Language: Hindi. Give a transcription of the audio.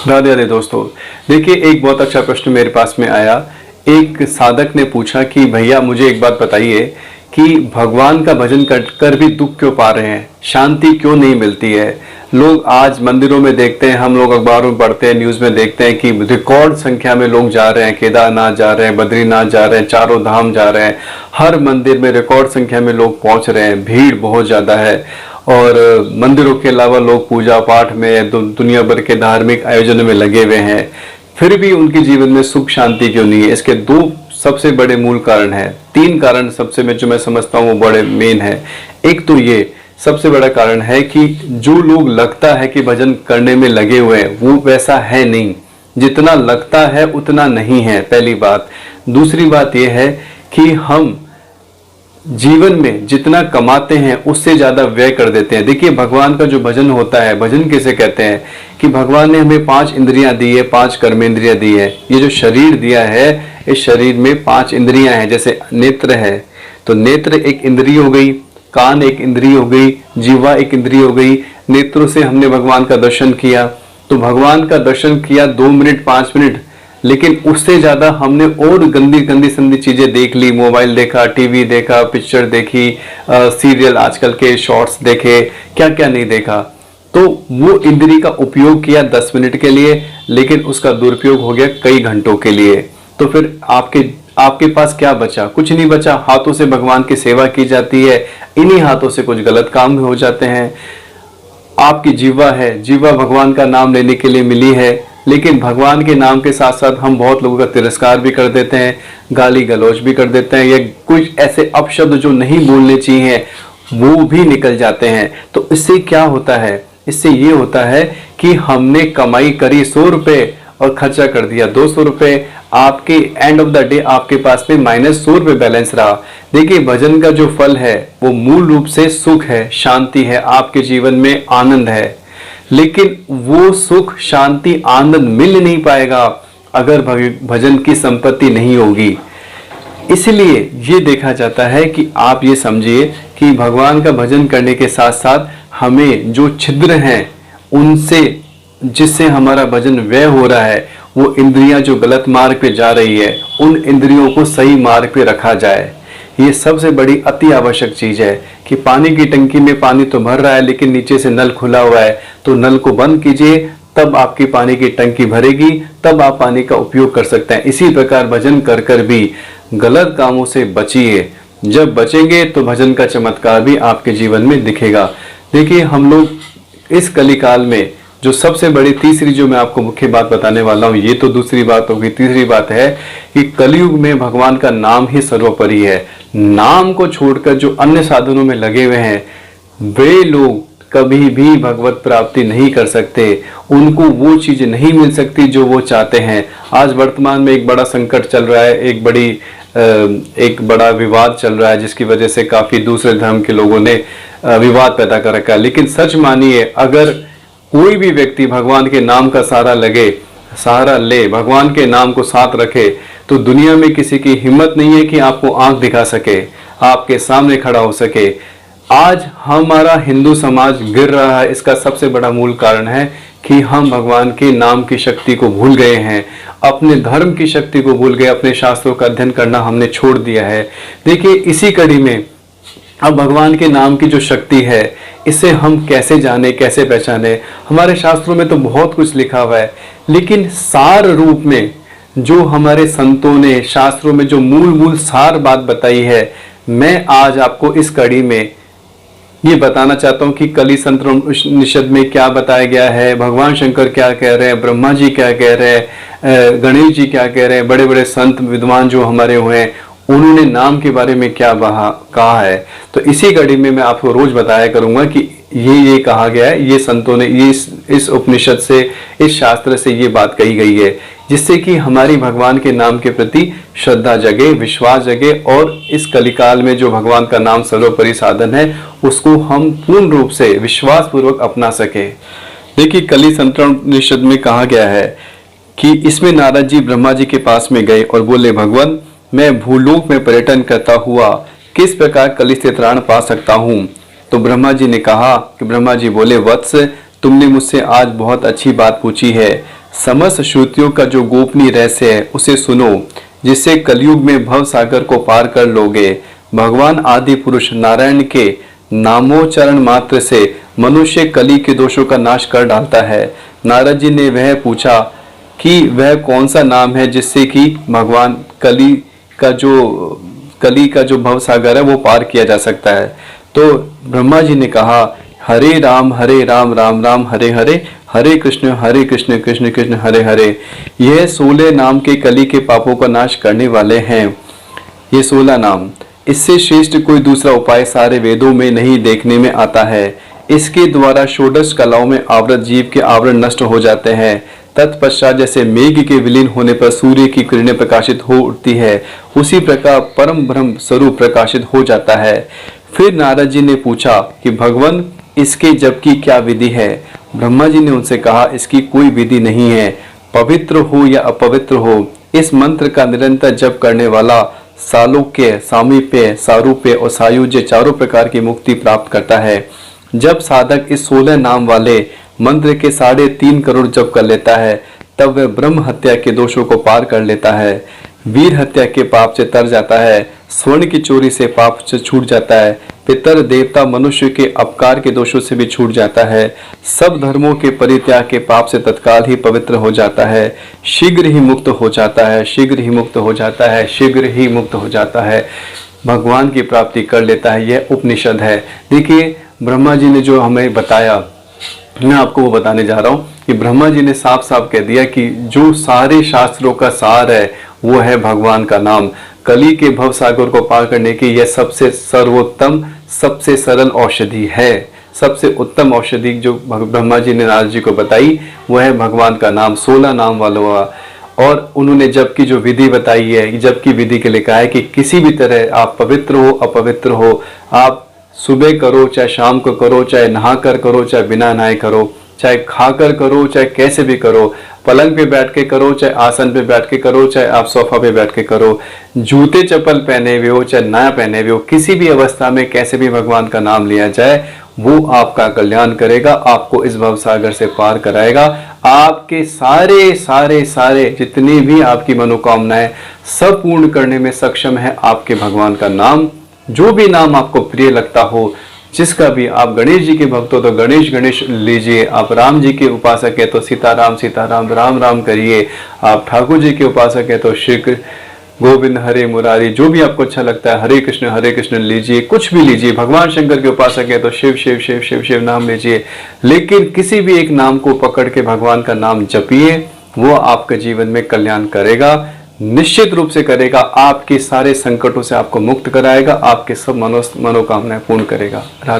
राधे राधे दोस्तों। देखिए, एक बहुत अच्छा प्रश्न मेरे पास में आया। एक साधक ने पूछा कि भैया मुझे एक बात बताइए कि भगवान का भजन कर भी दुख क्यों पा रहे हैं, शांति क्यों नहीं मिलती है। लोग आज मंदिरों में देखते हैं, हम लोग अखबारों में पढ़ते हैं, न्यूज़ में देखते हैं कि रिकॉर्ड संख्या में लोग जा रहे हैं, केदारनाथ जा रहे हैं, बद्रीनाथ जा रहे हैं, चारों धाम जा रहे हैं। हर मंदिर में रिकॉर्ड संख्या में लोग पहुंच रहे हैं, भीड़ बहुत ज़्यादा है। और मंदिरों के अलावा लोग पूजा पाठ में दुनिया भर के धार्मिक आयोजनों में लगे हुए हैं, फिर भी उनके जीवन में सुख शांति क्यों नहीं है। इसके दो सबसे बड़े मूल कारण हैं, तीन कारण सबसे में जो मैं समझता हूँ वो बड़े मेन है। एक तो ये सबसे बड़ा कारण है कि जो लोग लगता है कि भजन करने में लगे हुए हैं वो वैसा है नहीं, जितना लगता है उतना नहीं है, पहली बात। दूसरी बात यह है कि हम जीवन में जितना कमाते हैं उससे ज्यादा व्यय कर देते हैं। देखिए, भगवान का जो भजन होता है, भजन किसे कहते हैं कि भगवान ने हमें 5 इंद्रियां दी है, 5 कर्मेंद्रियां दी है। ये जो शरीर दिया है, इस शरीर में 5 इंद्रियां हैं। जैसे नेत्र है तो नेत्र एक इंद्रिय हो गई, कान एक इंद्रिय हो गई, जीवा एक इंद्रिय हो गई। नेत्रों से हमने भगवान का दर्शन किया, तो भगवान का दर्शन किया 2 मिनट 5 मिनट, लेकिन उससे ज्यादा हमने और गंदी गंदी संदी चीजें देख ली, मोबाइल देखा, टीवी देखा, पिक्चर देखी, सीरियल आजकल के शॉर्ट्स देखे, क्या क्या नहीं देखा। तो वो इंद्री का उपयोग किया 10 मिनट के लिए, लेकिन उसका दुरुपयोग हो गया कई घंटों के लिए। तो फिर आपके पास क्या बचा? कुछ नहीं बचा। हाथों से भगवान की सेवा की जाती है, इन्हीं हाथों से कुछ गलत काम हो जाते हैं। आपकी जीवा है, जीवा भगवान का नाम लेने के लिए मिली है, लेकिन भगवान के नाम के साथ साथ हम बहुत लोगों का तिरस्कार भी कर देते हैं, गाली गलौज भी कर देते हैं, या कुछ ऐसे अपशब्द जो नहीं बोलने चाहिए वो भी निकल जाते हैं। तो इससे क्या होता है? इससे ये होता है कि हमने कमाई करी 100 रुपए और खर्चा कर दिया 200 रुपए। आपके एंड ऑफ द डे आपके पास में -100 रुपए बैलेंस रहा। देखिए, भजन का जो फल है वो मूल रूप से सुख है, शांति है, आपके जीवन में आनंद है। लेकिन वो सुख शांति आनंद मिल नहीं पाएगा अगर भजन की संपत्ति नहीं होगी। इसलिए ये देखा जाता है कि आप ये समझिए कि भगवान का भजन करने के साथ साथ हमें जो छिद्र हैं उनसे, जिससे हमारा भजन व्यय हो रहा है, वो इंद्रियां जो गलत मार्ग पे जा रही है, उन इंद्रियों को सही मार्ग पे रखा जाए। ये सबसे बड़ी अति आवश्यक चीज है कि पानी की टंकी में पानी तो भर रहा है लेकिन नीचे से नल खुला हुआ है, तो नल को बंद कीजिए, तब आपकी पानी की टंकी भरेगी, तब आप पानी का उपयोग कर सकते हैं। इसी प्रकार भजन कर कर भी गलत कामों से बचिए। जब बचेंगे तो भजन का चमत्कार भी आपके जीवन में दिखेगा। देखिए, हम लोग इस कलिकाल में जो सबसे बड़ी तीसरी जो मैं आपको मुख्य बात बताने वाला हूं, ये तो दूसरी बात होगी, तीसरी बात है कि कलयुग में भगवान का नाम ही सर्वोपरि है। नाम को छोड़कर जो अन्य साधनों में लगे हुए हैं वे लोग कभी भी भगवत प्राप्ति नहीं कर सकते, उनको वो चीज नहीं मिल सकती जो वो चाहते हैं। आज वर्तमान में एक बड़ा संकट चल रहा है, एक बड़ा विवाद चल रहा है, जिसकी वजह से काफी दूसरे धर्म के लोगों ने विवाद पैदा कर रखा है। लेकिन सच मानिए, अगर कोई भी व्यक्ति भगवान के नाम का सहारा ले, भगवान के नाम को साथ रखे, तो दुनिया में किसी की हिम्मत नहीं है कि आपको आंख दिखा सके, आपके सामने खड़ा हो सके। आज हमारा हिंदू समाज गिर रहा है, इसका सबसे बड़ा मूल कारण है कि हम भगवान के नाम की शक्ति को भूल गए हैं, अपने धर्म की शक्ति को भूल गए, अपने शास्त्रों का अध्ययन करना हमने छोड़ दिया है। देखिए, इसी कड़ी में अब भगवान के नाम की जो शक्ति है, इसे हम कैसे जाने, कैसे पहचाने? हमारे शास्त्रों में तो बहुत कुछ लिखा हुआ है, लेकिन सार रूप में जो हमारे संतों ने शास्त्रों में जो मूल सार बात बताई है, मैं आज आपको इस कड़ी में ये बताना चाहता हूं कि कली तंत्र उपनिषद में क्या बताया गया है, भगवान शंकर क्या कह रहे हैं, ब्रह्मा जी क्या कह रहे हैं, गणेश जी क्या कह रहे हैं, बड़े बड़े संत विद्वान जो हमारे हुए हैं उन्होंने नाम के बारे में क्या कहा है। तो इसी कड़ी में मैं आपको रोज बताया करूंगा कि ये कहा गया है, ये संतों ने ये इस उपनिषद से, इस शास्त्र से ये बात कही गई है, जिससे कि हमारी भगवान के नाम के प्रति श्रद्धा जगे, विश्वास जगे, और इस कलिकाल में जो भगवान का नाम सर्वोपरि साधन है उसको हम पूर्ण रूप से विश्वास पूर्वक अपना सके। देखिए, कली तंत्र उपनिषद में कहा गया है कि इसमें नारद जी ब्रह्मा जी के पास में गए और बोले, भगवान, मैं भूलोक में पर्यटन करता हुआ किस प्रकार कली से त्राण पा सकता हूँ? तो ब्रह्मा जी ने कहा कि ब्रह्मा जी बोले, वत्स, तुमने मुझसे आज बहुत अच्छी बात पूछी है। समस्त श्रुतियों का जो गोपनीय रहस्य है उसे सुनो, जिससे कलयुग में भव सागर को पार कर लोगे। भगवान आदि पुरुष नारायण के नामोच्चारण मात्र से मनुष्य कली के दोषों का नाश कर डालता है। नारद जी ने वह पूछा कि वह कौन सा नाम है जिससे कि भगवान कली का जो भव सागर है वो पार किया जा सकता है। तो ब्रह्मा जी ने कहा, हरे राम राम राम हरे हरे, हरे कृष्ण कृष्ण कृष्ण हरे हरे। यह 16 नाम के कली के पापों का नाश करने वाले हैं। ये 16 नाम, इससे श्रेष्ठ कोई दूसरा उपाय सारे वेदों में नहीं देखने में आता है। इसके द्वारा षोडश कलाओं में आवृत जीव के आवरण नष्ट हो जाते हैं। तत्पश्चात जैसे मेघ के विलीन होने पर सूर्य की किरणें प्रकाशित हो उठती है, उसी प्रकार परम ब्रह्म स्वरूप प्रकाशित हो जाता है। फिर नारद जी ने पूछा कि भगवान, इसके जप की क्या विधि है? ब्रह्मा जी ने उनसे कहा, इसकी कोई विधि नहीं है। पवित्र हो या अपवित्र हो, इस मंत्र का निरंतर जप करने वाला सालोक्य, सामीप्य, सारूप्य और सायुज्य चारों प्रकार की मुक्ति प्राप्त करता है। जब साधक इस 16 नाम वाले मंत्र के 3.5 करोड़ जप कर लेता है, तब वह ब्रह्म हत्या के दोषों को पार कर लेता है, वीर हत्या के पाप से तर जाता है, स्वर्ण की चोरी से पाप से छूट जाता है, पितर देवता मनुष्य के अपकार के दोषों से भी छूट जाता है, सब धर्मों के परित्याग के पाप से तत्काल ही पवित्र हो जाता है, शीघ्र ही मुक्त हो जाता है, शीघ्र ही मुक्त हो जाता है, शीघ्र ही मुक्त हो जाता है, भगवान की प्राप्ति कर लेता है। यह उपनिषद है। देखिए, ब्रह्मा जी ने जो हमें बताया, मैं आपको वो बताने जा रहा हूँ कि ब्रह्मा जी ने साफ साफ कह दिया कि जो सारे शास्त्रों का सार है वो है भगवान का नाम। कली के भव सागर को पार करने की यह सबसे सर्वोत्तम, सबसे सरल औषधि है। सबसे उत्तम औषधि जो ब्रह्मा जी ने नारद जी को बताई वो है भगवान का नाम, 16 नाम वालों का। और उन्होंने जब की जो विधि बताई है, जब की विधि के लिए कहा है कि किसी भी तरह आप पवित्र हो अपवित्र हो, आप सुबह करो चाहे शाम को करो, चाहे नहाकर करो चाहे बिना नहाए करो, चाहे खाकर करो चाहे कैसे भी करो, पलंग पे बैठ के करो चाहे आसन पे बैठ के करो, चाहे आप सोफा पे बैठ के करो, जूते चप्पल पहने हुए हो चाहे नया पहने हुए हो, किसी भी अवस्था में कैसे भी भगवान का नाम लिया जाए वो आपका कल्याण करेगा, आपको इस भवसागर से पार कराएगा। आपके सारे सारे सारे जितनी भी आपकी मनोकामनाएं सब पूर्ण करने में सक्षम है आपके भगवान का नाम। जो भी नाम आपको प्रिय लगता हो, जिसका भी, आप गणेश जी के भक्त हो तो गणेश गणेश लीजिए, आप राम जी के उपासक है तो सीताराम सीताराम राम राम करिए, आप ठाकुर जी के उपासक है तो श्री गोविंद हरे मुरारी, जो भी आपको अच्छा लगता है हरे कृष्ण लीजिए, कुछ भी लीजिए। भगवान शंकर के उपासक है तो शिव शिव शिव शिव शिव नाम लीजिए, लेकिन किसी भी एक नाम को पकड़ के भगवान का नाम जपिए, वो आपके जीवन में कल्याण करेगा, निश्चित रूप से करेगा। आपके सारे संकटों से आपको मुक्त कराएगा, आपके सब मनोकामनाएं पूर्ण करेगा। राधे।